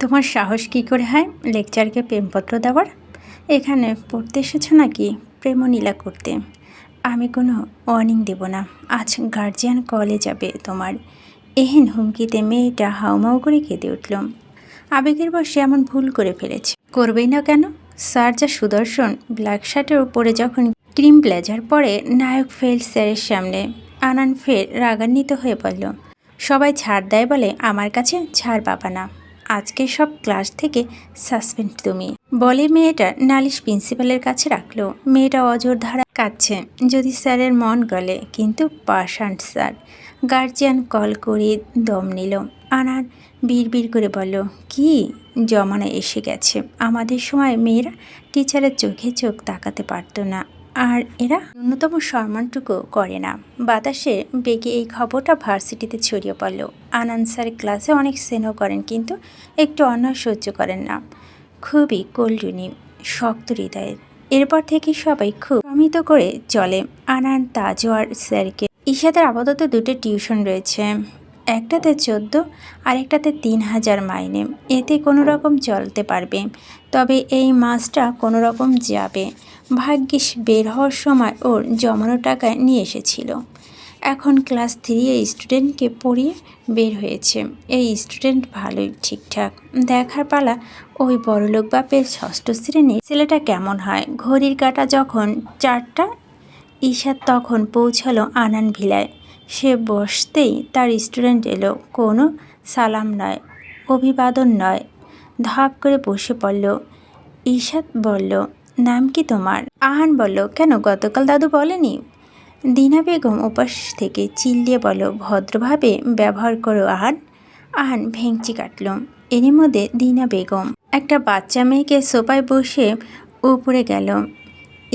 তোমার সাহস কী করে হয় লেকচারকে প্রেমপত্র দেওয়ার? এখানে পড়তে এসেছো নাকি প্রেমলীলা করতে? আমি কোনো ওয়ার্নিং দেব না। আজ গার্জিয়ান কলে যাবে তোমার। এহেন হুমকিতে মেয়েটা হাউমাউ করে কেঁদে উঠল। আবেগের বশে এমন ভুল করে ফেলেছে, করবেই না কেন? স্যার যা সুদর্শন, ব্ল্যাক শার্টের উপরে যখন ক্রিম ব্লেজার পরে নায়ক ফেল স্যারের সামনে আনান ফের রাগান্বিত হয়ে বলল, সবাই ছাড় দেয় বলে আমার কাছে ছাড় পাবা না। আজকে সব ক্লাস থেকে সাসপেন্ড তুমি, বলে মেয়েটা নালিশ প্রিন্সিপালের কাছে রাখলো। মেয়েটা অজর ধারা কাঁদছে, যদি স্যারের মন গলে, কিন্তু পাশান্ট স্যার। গার্জিয়ান কল করে দম নিল। আনান বিড়বিড় করে বলল, কি জমানা এসে গেছে। আমাদের সময় মেয়েরা টিচারের চোখে চোখ তাকাতে পারতো না, আর এরা ন্যূনতম সম্মানটুকু করে না। বাতাসে বেগে এই খবরটা ভার্সিটিতে ছড়িয়ে পড়ল। আনান স্যার ক্লাসে অনেক স্নেহ করেন, কিন্তু একটু অন্যায় সহ্য করেন না। খুবই কোল্ডুনি, শক্ত হৃদয়ের। এরপর থেকে সবাই খুব প্রমিত করে চলে আনান, তাজওয়ার স্যারকে। ইশাদের আপাতত দুটো টিউশন রয়েছে, একটাতে 14 আর একটাতে 3000 মাইনে। এতে কোনো রকম চলতে পারবে, তবে এই মাসটা কোনো রকম যাবে। ভাগ্যিস বের হওয়ার সময় ওর জমানো টাকা নিয়ে এসেছিল। এখন ক্লাস 3 এই স্টুডেন্টকে পড়িয়ে বের হয়েছে। এই স্টুডেন্ট ভালোই ঠিকঠাক। দেখার পালা ওই বড়লোক বাপের 6ষ্ঠ শ্রেণীর ছেলেটা কেমন হয়। ঘড়ির কাঁটা যখন 4টা, ঈশাদ তখন পৌঁছালো আনান ভিলায়। সে বসতেই তার স্টুডেন্ট এলো। কোনো সালাম নয়, অভিবাদন নয়, ধাপ করে বসে পড়ল। ঈশাদ বলল, নাম কি তোমার? আহান বলল, কেন গতকাল দাদু বলেনি? দিনা বেগম উপাস থেকে চিল্লিয়ে বলল, ভদ্রভাবে ব্যবহার করো আহান। আহান ভেঙচি কাটল। এরই মধ্যে দিনা বেগম একটা বাচ্চা মেয়েকে সোফায় বসে উপরে গেল।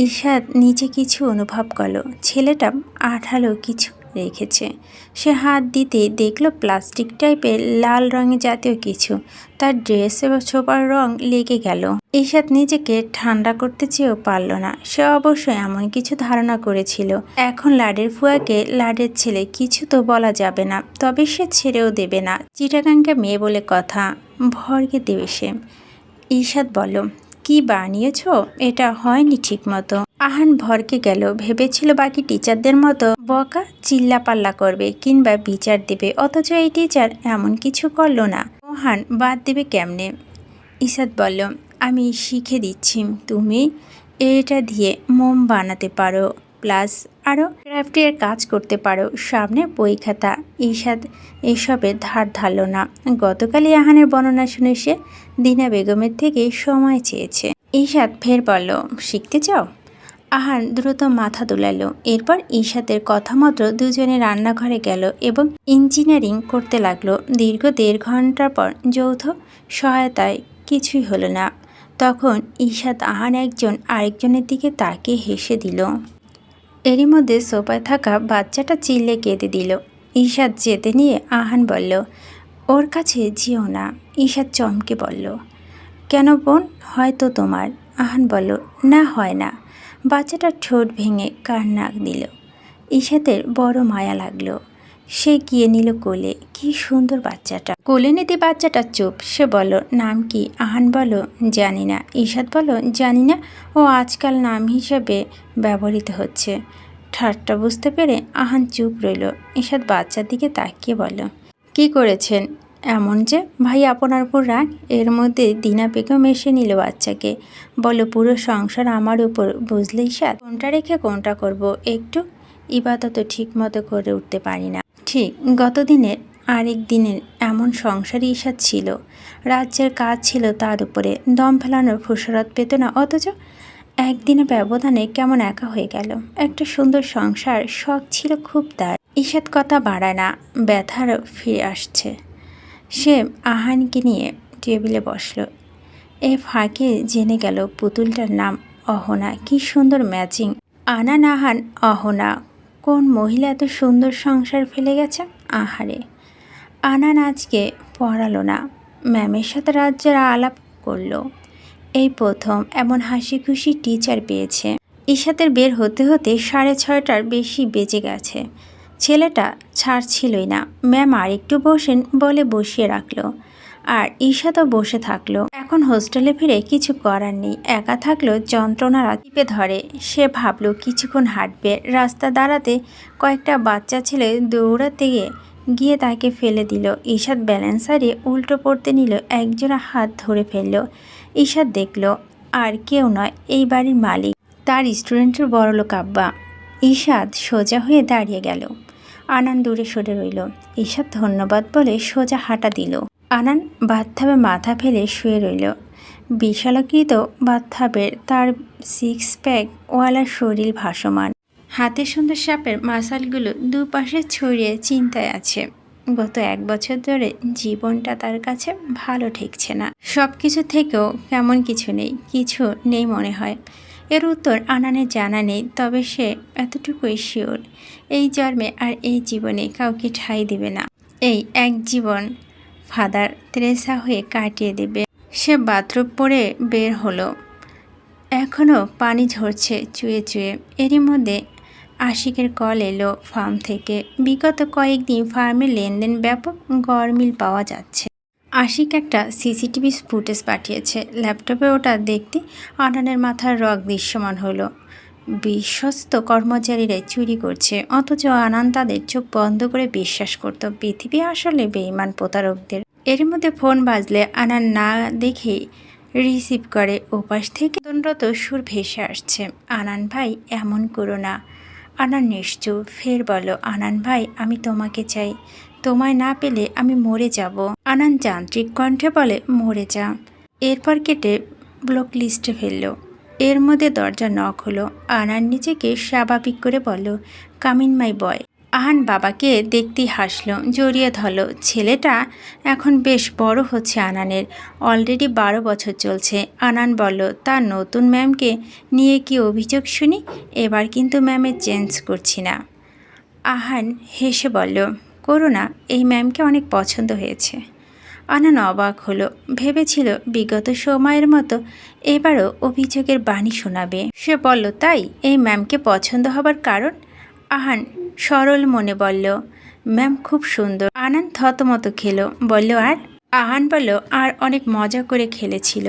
ঈশাদ নিচে কিছু অনুভব করল। ছেলেটা আঠালো কিছু রেখেছে। সে হাত দিতে দেখল প্লাস্টিক টাইপের লাল রঙের জাতীয় কিছু। তার ড্রেস এবং ছোপার রং লেগে গেল। ঈশাদ নিজেকে ঠান্ডা করতে চেয়েও পারল না। সে অবশ্যই এমন কিছু ধারণা করেছিল। এখন লাডের ফুয়াকে লাডের ছেলে, কিছু তো বলা যাবে না, তবে সে ছেড়েও দেবে না। চিটাগাঙ্গা মেয়ে বলে কথা, ভরকে দেবে সে। ঈশাদ বলল, কি বানিয়েছ? এটা হয়নি ঠিক মতো। আহান ভরকে গেল। ভেবেছিল বাকি টিচারদের মতো বকা চিল্লাপাল্লা করবে কিংবা বিচার দেবে, অথচ এই টিচার এমন কিছু করলো না। মহান বাদ দেবে কেমনে? ঈশাদ বলল, আমি শিখে দিচ্ছি, তুমি এটা দিয়ে মোম বানাতে পারো, প্লাস আরও ক্রাফটের কাজ করতে পারো। সামনে বই খাতা। ঈশাদ এসবের ধার ধারল না। গতকালই আহানের বর্ণনা শুনে সে দিনা বেগমের থেকে সময় চেয়েছে। ঈশাদ ফের বলল, শিখতে চাও? আহান দ্রুত মাথা দুলালো। এরপর ঈশাদের কথা মতো দুজনে রান্নাঘরে গেল এবং ইঞ্জিনিয়ারিং করতে লাগলো। দীর্ঘ 1.5 ঘন্টার পর যৌথ সহায়তায় কিছুই হলো না। তখন ঈশাদ আহান একজন আরেকজনের দিকে তাকিয়ে হেসে দিল। এরই মধ্যে সোফায় থাকা বাচ্চাটা চিল্লে কেঁদে দিল। ঈশাদ যেতে নিয়ে আহান বলল, ওর কাছে যেও না। ঈশাদ চমকে বলল, কেন বোন, হয়তো তোমার? আহান বলল, না হয় না। বাচ্চাটা ঠোঁট ভেঙে কান্না দিল। ঈশাদের বড় মায়া লাগলো। সে গিয়ে নিল কোলে। কি সুন্দর বাচ্চাটা। কোলে নিতে বাচ্চাটা চুপ। সে বলল, নাম কি? আহান বলল, জানি না। ঈশাদ বলল, জানি না, ও আজকাল নাম হিসেবে ব্যবহৃত হচ্ছে। ঠাট্টা বুঝতে পেরে আহান চুপ রইল। ঈশাদ বাচ্চার দিকে তাকিয়ে বলল, কি করেছেন এমন যে ভাই আপনার উপর রাগ? এর মধ্যে দিনা বেগম এসে নিল বাচ্চাকে। বলো, পুরো সংসার আমার উপর, বুঝলে ঈশাদ? কোনটা রেখে কোনটা করব? একটু ইবাদত ঠিক মতো করে উঠতে পারি না। ঠিক গত দিনের আরেক দিনের এমন সংসারই ঈশাদ ছিল। রাজ্যের কাজ ছিল তার উপরে, দম ফেলানোর ফুসরত পেত না, অথচ একদিনের ব্যবধানে কেমন একা হয়ে গেল। একটা সুন্দর সংসার শখ ছিল খুব তার। ঈশাদ কথা বাড়ায় না, ব্যথারও ফিরে আসছে। সে আহানকে নিয়ে টেবিলে বসল। এ ফাঁকে জেনে গেল পুতুলটার নাম অহনা। কি সুন্দর ম্যাচিং। আনান আহান অহনা। কোন মহিলা এত সুন্দর সংসার ফেলে গেছে? আহারে। আনান আজকে পড়ালো না, ম্যামের সাথে রাজ্যের আলাপ করলো। এই প্রথম এমন হাসি খুশি টিচার পেয়েছে। ঈশাদের বের হতে হতে 6:30টার বেশি বেজে গেছে। ছেলেটা ছাড়ছিলই না। ম্যাম আর একটু বসেন বলে বসিয়ে রাখলো। আর ঈশাদও বসে থাকলো। এখন হোস্টেলে ফিরে কিছু করার নেই, একা থাকলেও যন্ত্রণারা টিপে ধরে। সে ভাবলো কিছুক্ষণ হাঁটবে। রাস্তা দাঁড়াতে কয়েকটা বাচ্চা ছেলে দৌড়াতে গিয়ে তাকে ফেলে দিল। ঈশাদ ব্যালেন্স হারিয়ে উল্টো পড়তে নিল, একজোড়া হাত ধরে ফেলল। ঈশাদ দেখল আর কেউ নয়, এই বাড়ির মালিক, তার স্টুডেন্টের বড়লোক আব্বা। ঈশাদ সোজা হয়ে দাঁড়িয়ে গেল। আনান দূরে সরে রইল। ঈশাদ ধন্যবাদ বলে সোজা হাঁটা দিল। আনান বাথটাবে মাথা ফেলে শুয়ে রইল। বিশালাকৃত বাথটাবের তার সিক্স প্যাক ওয়ালা শরীর ভাসমান। হাতে সুন্দর সাপের মাসালগুলো দুপাশে ছড়িয়ে চিন্তায় আছে। গত 1 বছর ধরে জীবনটা তার কাছে ভালো ঠেকছে না। সব কিছু থেকেও কেমন কিছু নেই মনে হয়। এর উত্তর আনানের জানা নেই, তবে সে এতটুকুই শিওর, এই জন্মে আর এই জীবনে কাউকে ঠাঁই দেবে না। এই এক জীবন ফাদার তেরেসা হয়ে কাটিয়ে দেবে। সে বাথরুম পরে বের হলো। এখনও পানি ঝরছে চুয়ে চুয়ে। এরই মধ্যে আশিকের কল এলো ফার্ম থেকে। বিগত কয়েকদিন ফার্মে লেনদেন ব্যাপক গরমিল পাওয়া যাচ্ছে। আশিক একটা সিসিটিভি ফুটেজ পাঠিয়েছে। ল্যাপটপে ওটা দেখতে আনানের মাথার রগ দৃশ্যমান হলো। বিশ্বস্ত কর্মচারীরা চুরি করছে, অথচ আনান তাদের চোখ বন্ধ করে বিশ্বাস করত। পৃথিবী আসলে বেঈমান প্রতারকদের। এর মধ্যে ফোন বাজলে আনান না দেখেই রিসিভ করে। ওপাশ থেকে তন্দ্রত সুর ভেসে আসছে, আনান ভাই এমন করো না। আনান নিশ্চুপ। ফের বলো, আনান ভাই আমি তোমাকে চাই, তোমায় না পেলে আমি মরে যাব। আনান যান্ত্রিক কণ্ঠে বলে, মরে যা। এরপর কেটে ব্লক লিস্টে ফেলল। এর মধ্যে দরজা নক হলো। আনান নিজেকে স্বাভাবিক করে বলল, কামিন মাই বয়। আহান বাবাকে দেখতেই হাসলো, জড়িয়ে ধরল। ছেলেটা এখন বেশ বড় হচ্ছে আনানের, অলরেডি 12 বছর চলছে। আনান বলল, তার নতুন ম্যামকে নিয়ে কি অভিযোগ শুনি? এবার কিন্তু ম্যামের চেঞ্জ করছি না। আহান হেসে বলল, করো না, এই ম্যামকে অনেক পছন্দ হয়েছে। আনান অবাক হলো। ভেবেছিল বিগত সময়ের মতো এবারও অভিযোগের বাণী শোনাবে। সে বলল, তাই এই ম্যামকে পছন্দ হবার কারণ? আহান সরল মনে বলল, ম্যাম খুব সুন্দর। আনান থতমত খেলো, বলল আর? আহান বলল, আর অনেক মজা করে খেলেছিল।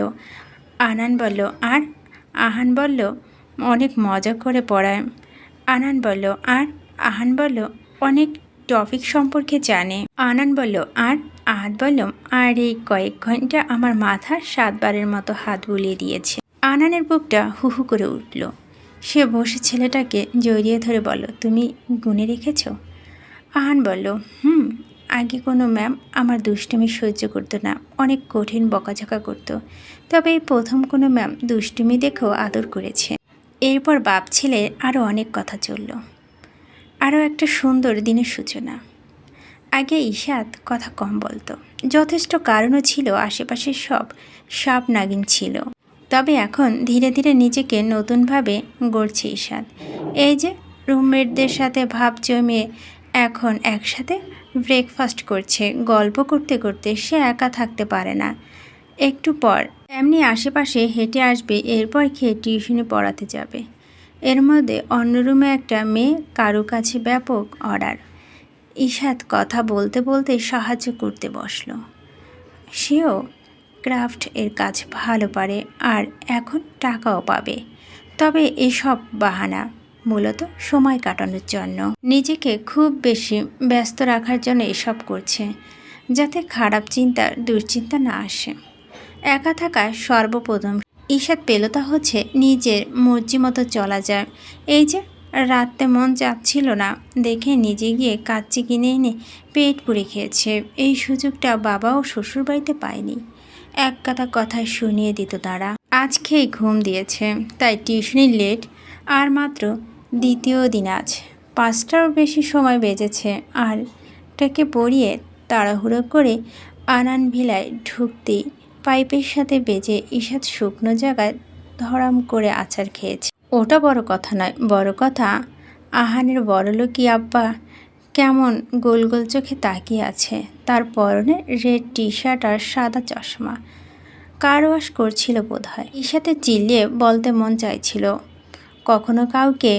আনান বলল, আর? আহান বলল, অনেক মজা করে পড়ায়। আনান বলল, আর? আহান বলল, অনেক টপিক সম্পর্কে জানে। আনান বলল, আর? আহান বলল, আর এই কয়েক ঘন্টা আমার মাথা 7 বারের মতো হাত বুলিয়ে দিয়েছে। আনানের বুকটা হু হু করে উঠল। সে বসে ছেলেটাকে জড়িয়ে ধরে বলল, তুমি গুনে রেখেছ? আহান বলল, আগে কোনো ম্যাম আমার দুষ্টুমি সহ্য করতো না, অনেক কঠিন বকাঝকা করতো। তবে এই প্রথম কোনো ম্যাম দুষ্টুমি দেখেও আদর করেছে। এরপর বাপ ছেলের আরও অনেক কথা চলল। আরও একটা সুন্দর দিনের সূচনা। আগে ঈশাদ কথা কম বলতো, যথেষ্ট কারণও ছিল, আশেপাশে সব সাপ নাগিন ছিল। তবে এখন ধীরে ধীরে নিজেকে নতুনভাবে গড়ছে ঈশাদ। এই যে রুমমেটদের সাথে ভাব জমিয়ে এখন একসাথে ব্রেকফাস্ট করছে, গল্প করতে করতে সে একা থাকতে পারে না। একটু পর এমনি আশেপাশে হেঁটে আসবে, এরপর খেয়ে টিউশনি পড়াতে যাবে। এর মধ্যে অন্য রুমে একটা মেয়ে কারো কাছে ব্যাপক অর্ডার। ঈশাদ কথা বলতে বলতে সাহায্য করতে বসলো। সেও ক্রাফট এর কাজ ভালো পারে আর এখন টাকাও পাবে। তবে এসব বাহানা, মূলত সময় কাটানোর জন্য। নিজেকে খুব বেশি ব্যস্ত রাখার জন্য এসব করছে, যাতে খারাপ চিন্তা দুশ্চিন্তা না আসে। একা থাকা সর্বপ্রথম ঈশাদ পেল তা হচ্ছে নিজের মর্জি মতো চলা যায়। এই যে রাতে মন যাচ্ছিল না দেখে নিজে গিয়ে কাচ্চি কিনে এনে পেট পুড়ে খেয়েছে। এই সুযোগটা বাবা ও শ্বশুরবাড়িতে পায়নি। এক কথায় শুনিয়ে দিত তারা। আজ খেয়ে ঘুম দিয়েছে, তাই টিউশনি লেট। আর মাত্র দ্বিতীয় দিন, আজ 5টারও বেশি সময় বেজেছে। আর তাকে পড়িয়ে তাড়াহুড়ো করে আনান ভিলায় ঢুকতেই পাইপের সাথে বেজে ঈশাদ শুকনো জায়গায় ধরাম করে আছাড় খেয়েছে। ওটা বড় কথা নয়, বড় কথা আহানের বড়লোকি আব্বা কেমন গোল গোল চোখে তাকিয়ে আছে। তার পরনে রেড টি শার্ট আর সাদা চশমা। কার ওয়াশ করছিল বোধহয়। ঈশাদের চিল্লিয়ে বলতে মন চাইছিল, কখনো কাউকে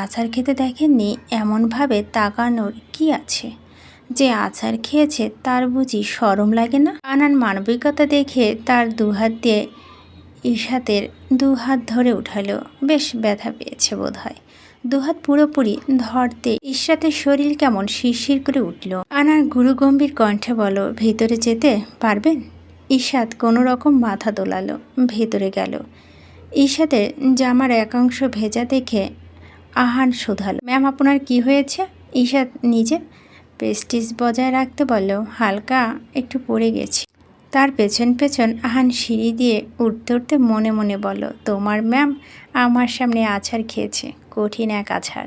আছাড় খেতে দেখেননি, এমনভাবে তাকানোর কি আছে? যে আছাড় খেয়েছে তার বুঝি শরম লাগে না? আনান মানবিকতা দেখে তার দুহাত দিয়ে ইশাতের দুহাত ধরে উঠালো। বেশ ব্যথা পেয়েছে বোধহয়। দুহাত পুরোপুরি ধরতে ইশরাতের শরীর কেমন শিরশির করে উঠল। আনার গুরুগম্ভীর কণ্ঠে বলল, ভেতরে যেতে পারবেন? ইশাত কোনো রকম মাথা দোলালো, ভেতরে গেল। ইশাতের জামার একাংশ ভেজা দেখে আহান শোধালো, ম্যাম আপনার কি হয়েছে? ইশাত নিজের প্রেস্টিজ বজায় রাখতে বলল, হালকা একটু পড়ে গেছি। তার পেছন পেছন আহান সিঁড়ি দিয়ে উঠতে উঠতে মনে মনে বলল, তোমার ম্যাম আমার সামনে আছাড় খেয়েছে, কঠিন এক আছাড়।